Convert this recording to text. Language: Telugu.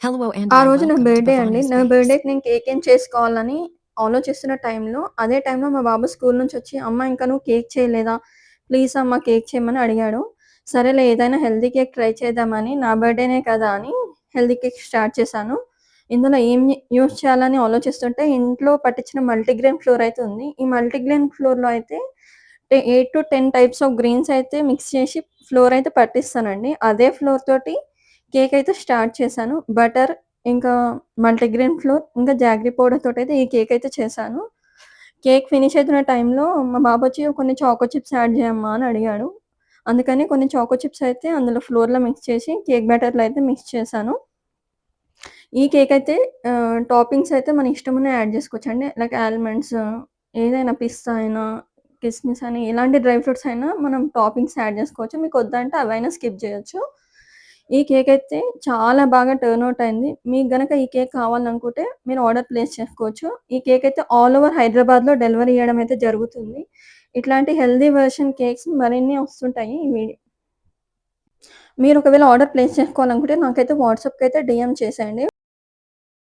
Hello, ఆ Andy. రోజు నా Welcome to బర్త్‌డే అండి. Bhavani నా Speaks. బర్త్‌డేకి నేను కేక్ ఏం చేసుకోవాలని ఆలోచిస్తున్న టైంలో, అదే టైంలో మా బాబు స్కూల్ నుంచొచ్చి, "అమ్మ ఇంకా నువ్వు కేక్ చేయలేదా? ప్లీజ్ అమ్మ కేక్ చేయమని" అడిగాడు. సరేలే ఏదైనా హెల్తీ కేక్ ట్రై చేద్దామని నా బర్త్‌డేనే కదా అని హెల్తీ కేక్ స్టార్ట్ చేశాను. ఇందులో ఏం యూజ్ చేయాలని ఆలోచిస్తుంటే ఇంట్లో పట్టించిన మల్టీగ్రెయిన్ ఫ్లోర్ అయితే ఉంది. ఈ మల్టీగ్రెయిన్ ఫ్లోర్‌లో అయితే 8-10 టైప్స్ ఆఫ్ గ్రెయిన్స్ అయితే మిక్స్ చేసి ఫ్లోర్ అయితే పట్టిస్తానండి. అదే ఫ్లోర్ తోటి కేక్ అయితే స్టార్ట్ చేశాను. బటర్ ఇంకా మల్టీగ్రెయిన్ ఫ్లోర్, ఇంకా జాగరీ పౌడర్ తోటయితే ఈ కేక్ అయితే చేశాను. కేక్ ఫినిష్ అయితున్న టైంలో మా బాబొచ్చి కొన్ని చాకో చిప్స్ యాడ్ చేయమ్మా అని అడిగాడు. అందుకని కొన్ని చాకో చిప్స్ అయితే అందులో ఫ్లోర్‌లో మిక్స్ చేసి కేక్ బ్యాటర్‌లో అయితే మిక్స్ చేశాను. ఈ కేక్ అయితే టాపింగ్స్ అయితే మన ఇష్టమున్నయి యాడ్ చేసుకోవచ్చండి. లైక్ ఆల్మండ్స్, ఏదైనా పిస్తా అయినా, కిస్మిస్ అని ఎలాంటి డ్రై ఫ్రూట్స్ అయినా మనం టాపింగ్స్ యాడ్ చేసుకోవచ్చు. మీకొద్దంటే అవైనా స్కిప్ జేయొచ్చు. ఈ కేక్ అయితే చాలా బాగా టర్న్ ఔట్ అయింది. మీకు గనక ఈ కేక్ కావాలనుకుంటే మీరు ఆర్డర్ ప్లేస్ చేసుకోవచ్చు. ఈ కేక్ అయితే ఆల్ ఓవర్ హైదరాబాద్‌లో డెలివరీ ఇయ్యడం అయితే జరుగుతుంది. ఇట్లాంటి హెల్తీ వెర్షన్ కేక్స్ మరిన్ని వస్తుంటాయి. మీరు ఒకవేళ ఆర్డర్ ప్లేస్ చేసుకోవాలనుకుంటే నాకైతే వాట్సాప్‌కైతే డీఎం చేసేయండి.